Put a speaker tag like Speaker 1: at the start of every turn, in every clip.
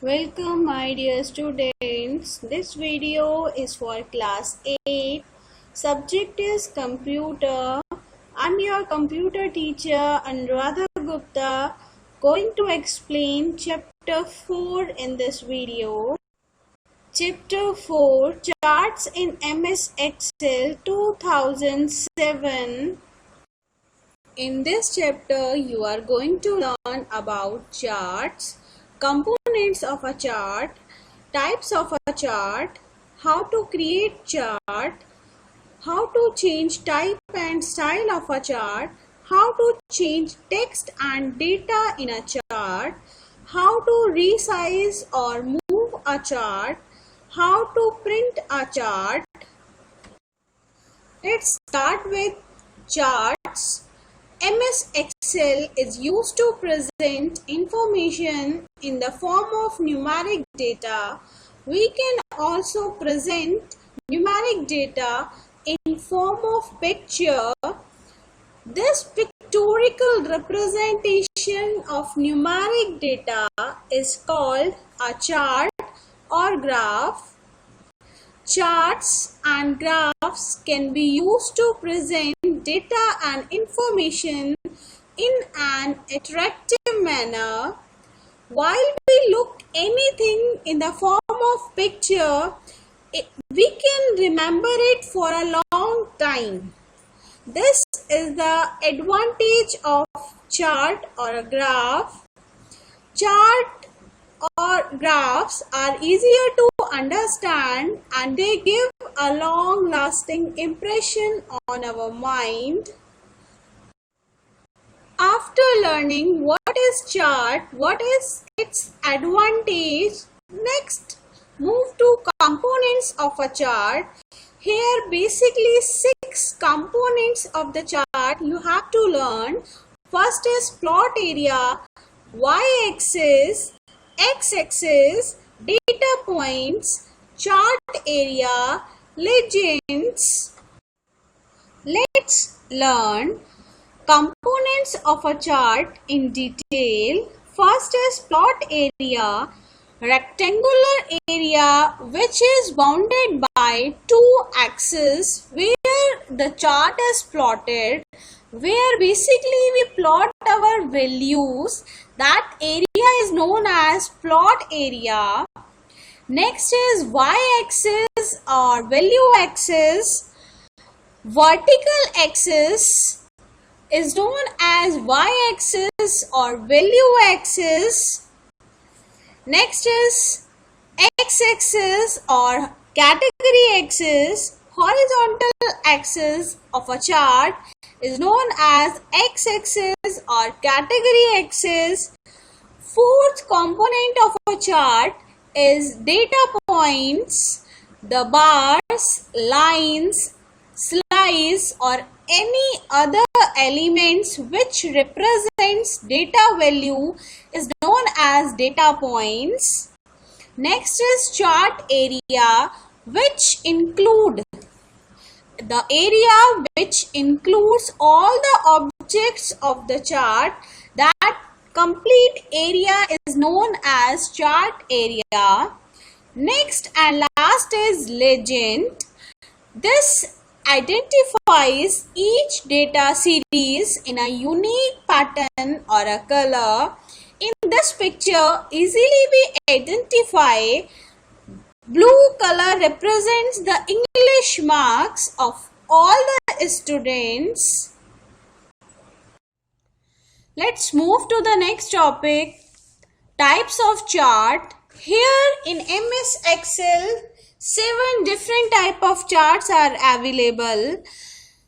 Speaker 1: Welcome my dear students. This video is for class 8. Subject is computer. I'm your computer teacher Anuradha Gupta, going to explain chapter 4 in this video. Chapter 4, Charts in MS Excel 2007. In this chapter you are going to learn about charts, components of a chart, types of a chart, how to create chart, how to change type and style of a chart, how to change text and data in a chart, how to resize or move a chart, how to print a chart. Let's start with charts. MS Excel is used to present information in the form of numeric data. We can also present numeric data in form of picture. This pictorial representation of numeric data is called a chart or graph. Charts and graphs can be used to present data and information in an attractive manner. While we look anything in the form of picture, we can remember it for a long time. This is the advantage of chart or a graph. Chart or graphs are easier to understand and they give a long-lasting impression on our mind. After learning what is chart, what is its advantage, next move to components of a chart. Here basically 6 components of the chart you have to learn. First is plot area, y-axis, x-axis, data points, chart area, legends. Let's learn components of a chart in detail. First is plot area, rectangular area which is bounded by 2 axes where the chart is plotted, where basically we plot our values. That area is known as plot area. Next is y-axis or value axis. Vertical axis is known as y-axis or value axis. Next is x-axis or category axis. Horizontal axis of a chart is known as x-axis or category axis. Fourth component of a chart is data points. The bars, lines, slice or any other elements which represents data value is known as data points. Next is chart area, which include the area which includes all the objects of the chart. That complete area is known as chart area. Next and last is legend. This identifies each data series in a unique pattern or a color. In this picture, easily we identify blue color represents the English marks of all the students. Let's move to the next topic, types of chart. Here in MS Excel, 7 different type of charts are available.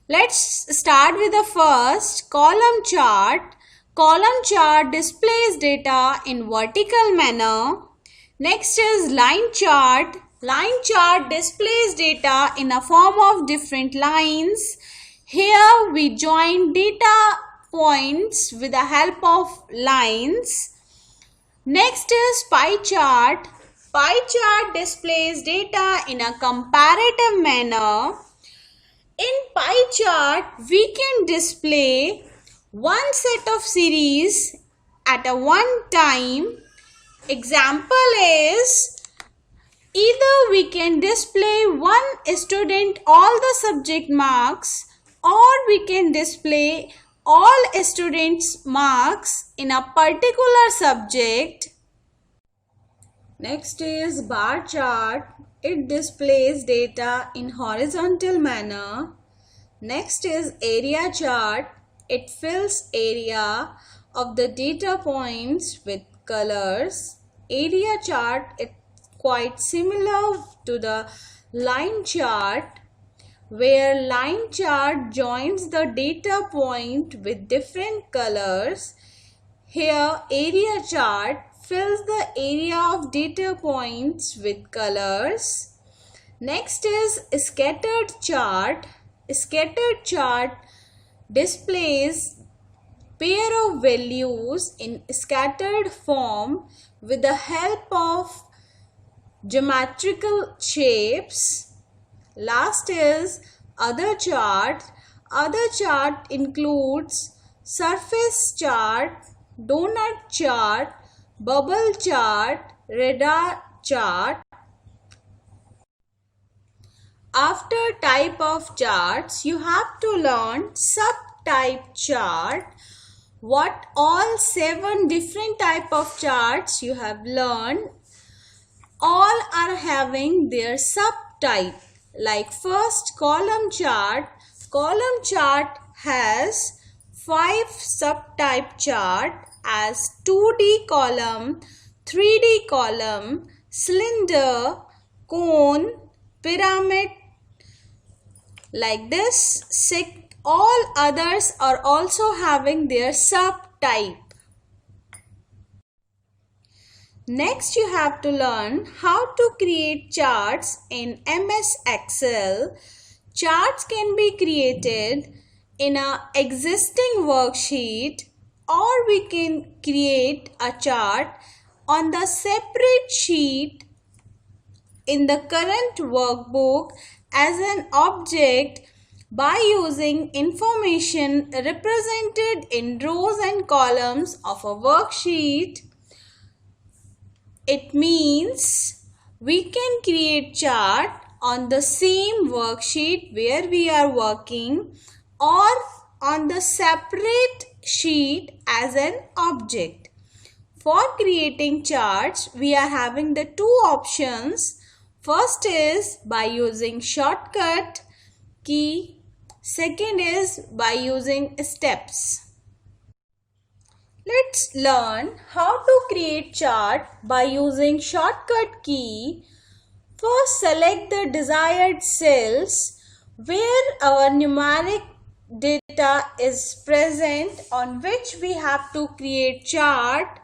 Speaker 1: Let's start with the first, column chart. Column chart displays data in vertical manner. Next is line chart. Line chart displays data in a form of different lines. Here we join data points with the help of lines. Next is pie chart. Pie chart displays data in a comparative manner. In pie chart, we can display one set of series at a one time Example is, either we can display one student all the subject marks, or we can display all students' marks in a particular subject. Next is bar chart. It displays data in horizontal manner. Next is area chart. It fills area of the data points with colors. Area chart is quite similar to the line chart, where line chart joins the data point with different colors. Here area chart fills the area of data points with colors. Next is scattered chart. Scattered chart displays pair of values in scattered form with the help of geometrical shapes. Last is other chart. Other chart includes surface chart, donut chart, bubble chart, radar chart. After type of charts, you have to learn subtype chart. What all 7 different type of charts you have learned, all are having their subtype. Like first column chart. Column chart has 5 subtype chart as 2D column, 3D column, cylinder, cone, pyramid. Like this, all others are also having their subtype. Next, you have to learn how to create charts in MS Excel. Charts can be created in an existing worksheet, or we can create a chart on the separate sheet in the current workbook as an object by using information represented in rows and columns of a worksheet. It means we can create chart on the same worksheet where we are working, or on the separate sheet as an object. For creating charts, we are having the 2 options. First is by using shortcut key. Second is by using steps. Let's learn how to create chart by using shortcut key. First, select the desired cells where our numeric data is present on which we have to create chart.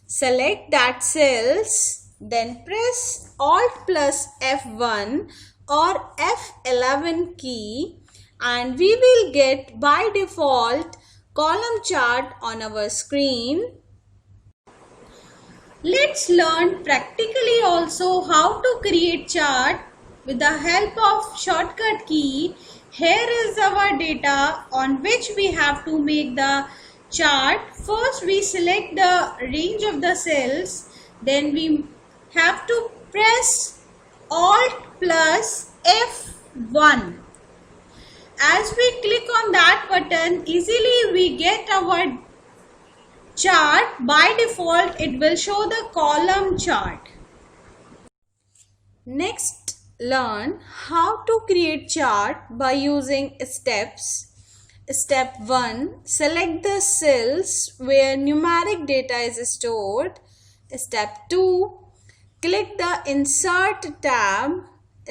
Speaker 1: Select that cells, then press Alt plus F1 or F11 key, and we will get by default column chart on our screen. Let's learn practically also how to create chart with the help of shortcut key. Here is our data on which we have to make the chart. First we select the range of the cells, then we have to press Alt plus F1. As we click on that button, easily we get our chart. By default, it will show the column chart. Next, learn how to create chart by using steps. Step 1. Select the cells where numeric data is stored. Step 2. Click the Insert tab.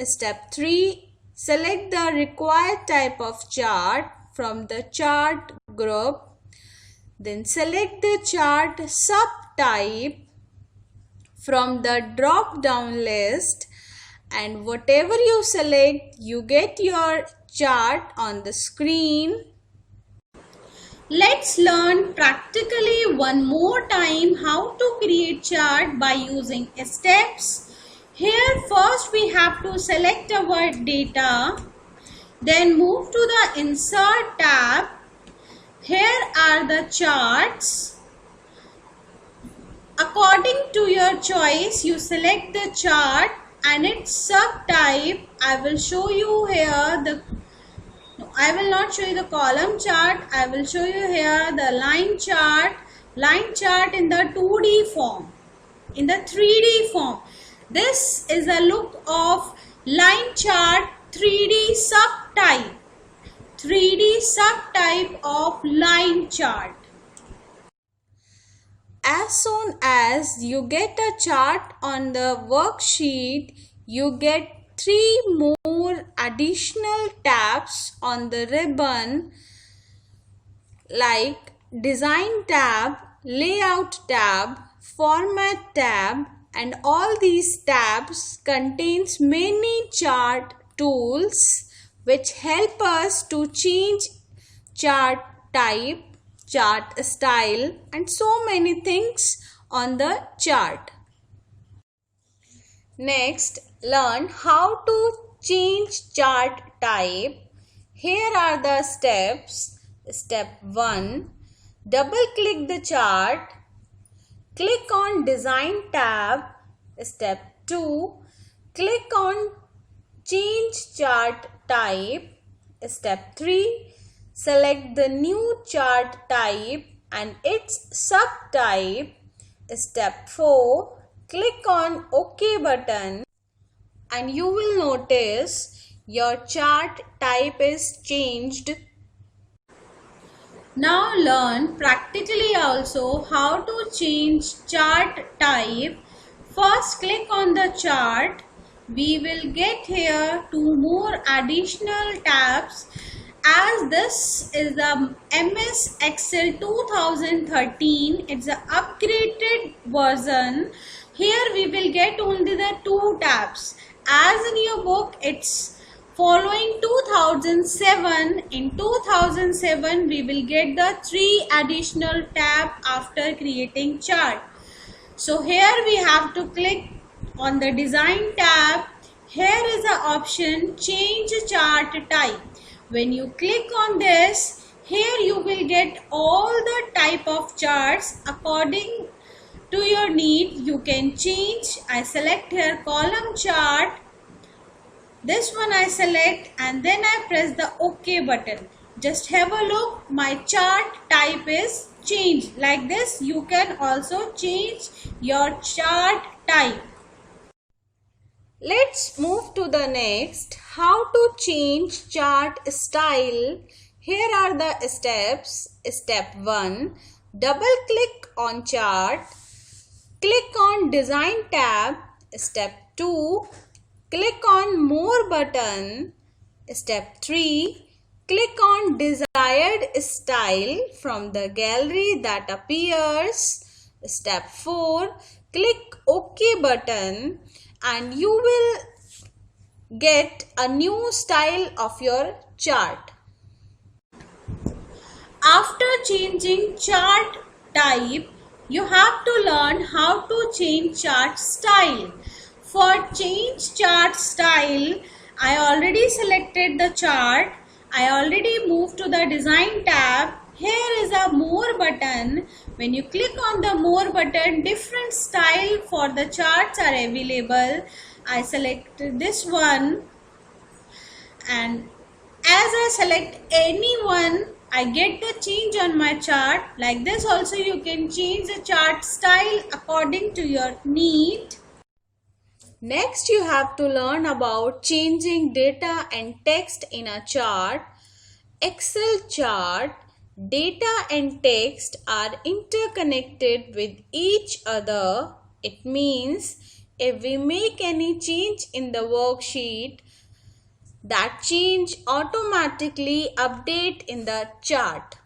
Speaker 1: Step 3. Select the required type of chart from the chart group. Then select the chart subtype from the drop down list, and whatever you select, you get your chart on the screen. Let's learn practically one more time how to create chart by using steps. Here first we have to select our data, then move to the Insert tab. Here are the charts. According to your choice, you select the chart and its subtype. I will show you here I will not show you the column chart. I will show you here the line chart in the 2D form, in the 3D form. This is a look of line chart 3D subtype. 3D subtype of line chart. As soon as you get a chart on the worksheet, you get 3 more additional tabs on the ribbon like Design tab, Layout tab, Format tab, and all these tabs contains many chart tools which help us to change chart type, chart style, and so many things on the chart. Next, learn how to change chart type. Here are the steps. Step 1. Double click the chart. Click on Design tab. Step 2. Click on Change chart type. Step 3. Select the new chart type and its subtype. Step 4. Click on OK button and you will notice your chart type is changed. Now learn practically also how to change chart type. First click on the chart. We will get here 2 more additional tabs. As this is the MS Excel 2013, it's an upgraded version. Here we will get only the 2 tabs. As in your book, it's following 2007. In 2007, we will get the 3 additional tabs after creating chart. So here we have to click on the Design tab. Here is the option Change Chart Type. When you click on this, here you will get all the type of charts according to your need. You can change. I select here column chart. This one I select and then I press the OK button. Just have a look. My chart type is changed. Like this, you can also change your chart type. Let's move to the next. How to change chart style. Here are the steps. Step 1. Double click on chart. Click on Design tab. Step 2. Click on More button. Step 3. Click on Desired Style from the gallery that appears. Step 4. Click OK button and you will get a new style of your chart. After changing chart type, you have to learn how to change chart style. For change chart style, I already selected the chart. I already moved to the Design tab. Here is a More button. When you click on the More button, different style for the charts are available. I select this one and as I select any one, I get the change on my chart. Like this also you can change the chart style according to your need. Next you have to learn about changing data and text in a chart. Excel chart, data and text are interconnected with each other. It means if we make any change in the worksheet, that change automatically update in the chart.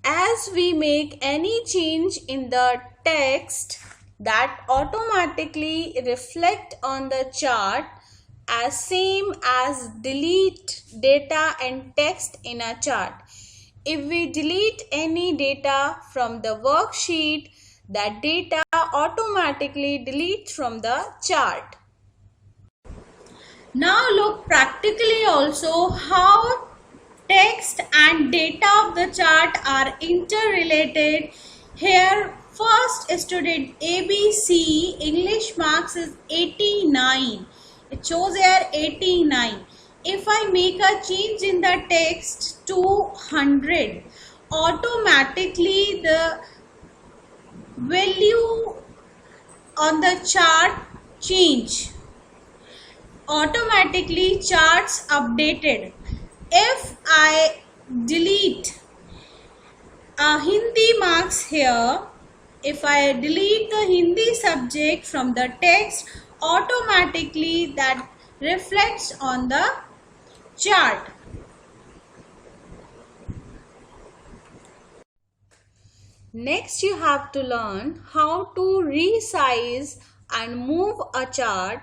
Speaker 1: As we make any change in the text, that automatically reflect on the chart as same as delete data and text in a chart. If we delete any data from the worksheet, that data automatically deletes from the chart. Now look practically also how text and data of the chart are interrelated. Here first student ABC English marks is 89. It shows here 89. If I make a change in the text to 100, automatically the value on the chart change. Automatically charts updated. If I delete Hindi marks here, if I delete the Hindi subject from the text, automatically that reflects on the chart. Next, you have to learn how to resize and move a chart.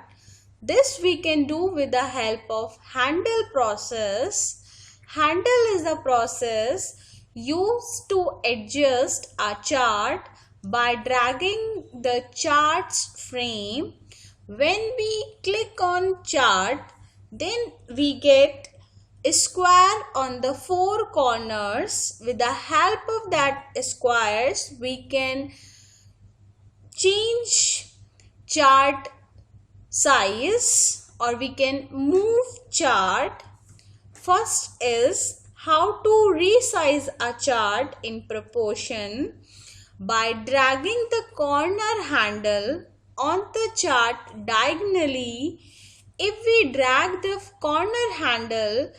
Speaker 1: This we can do with the help of handle process. Handle is the process used to adjust a chart by dragging the chart's frame. When we click on chart, then we get a square on the four corners. With the help of that squares, we can change chart size or we can move chart. First is how to resize a chart in proportion by dragging the corner handle on the chart diagonally. If we drag the corner handle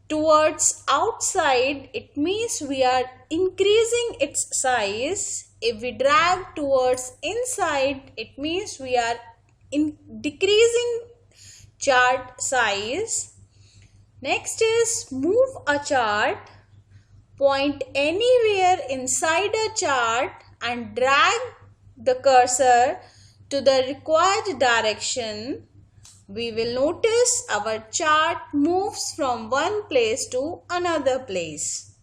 Speaker 1: towards outside, it means we are increasing its size. If we drag towards inside, it means we are decreasing chart size. Next is move a chart. Point anywhere inside a chart and drag the cursor to the required direction. We will notice our chart moves from one place to another place.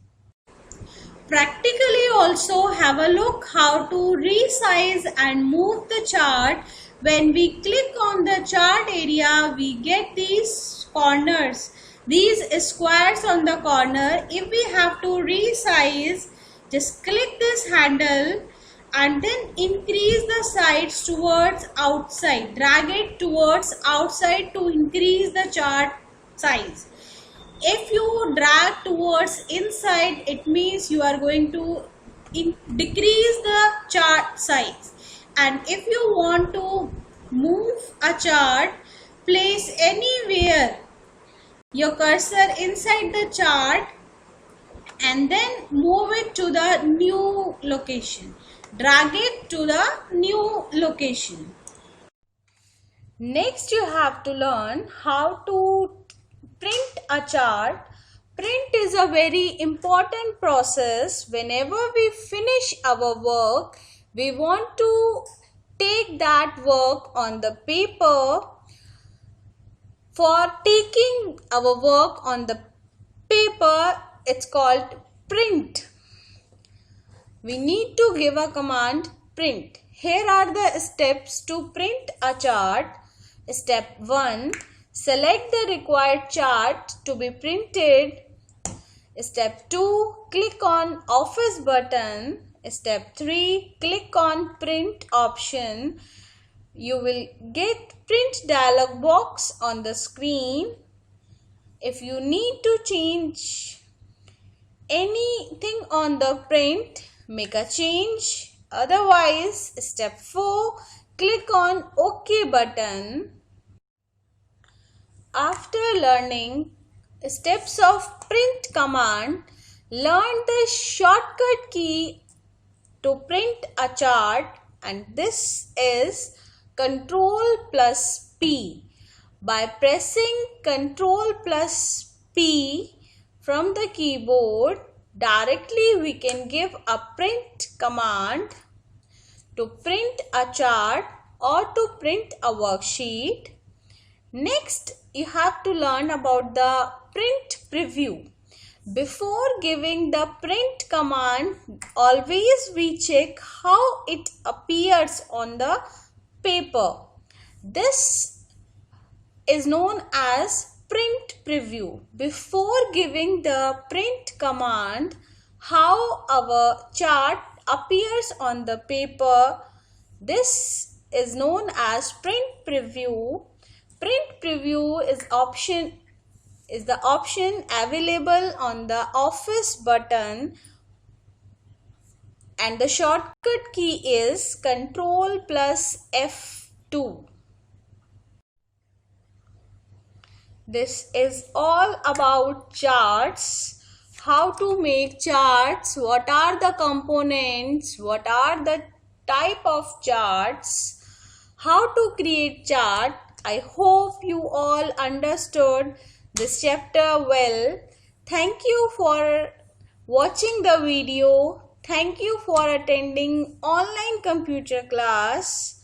Speaker 1: Practically also have a look how to resize and move the chart. When we click on the chart area, we get these corners, these squares on the corner. If we have to resize, just click this handle and then increase the sides towards outside. Drag it towards outside to increase the chart size. If you drag towards inside, it means you are going to decrease the chart size. And if you want to move a chart, place anywhere your cursor inside the chart and then move it to the new location. Drag it to the new location. Next, you have to learn how to print a chart. Print is a very important process. Whenever we finish our work, we want to take that work on the paper. For taking our work on the paper, it's called print. We need to give a command print. Here are the steps to print a chart. Step 1. Select the required chart to be printed. Step 2. Click on Office button. Step 3. Click on Print option. You will get print dialog box on the screen. If you need to change anything on the print, make a change. Otherwise, step 4, click on OK button. After learning steps of print command, learn the shortcut key to print a chart, and this is Ctrl+P. By pressing Ctrl+P from the keyboard, directly we can give a print command to print a chart or to print a worksheet. Next, you have to learn about the print preview. Before giving the print command, always we check how it appears on the paper. This is known as print preview. Before giving the print command, how our chart appears on the paper. This is known as print preview. Print preview is the option available on the Office button, and the shortcut key is Ctrl plus F2. This is all about charts. How to make charts, what are the components, what are the type of charts, how to create chart. I hope you all understood this chapter well. Thank you for watching the video. Thank you for attending online computer class.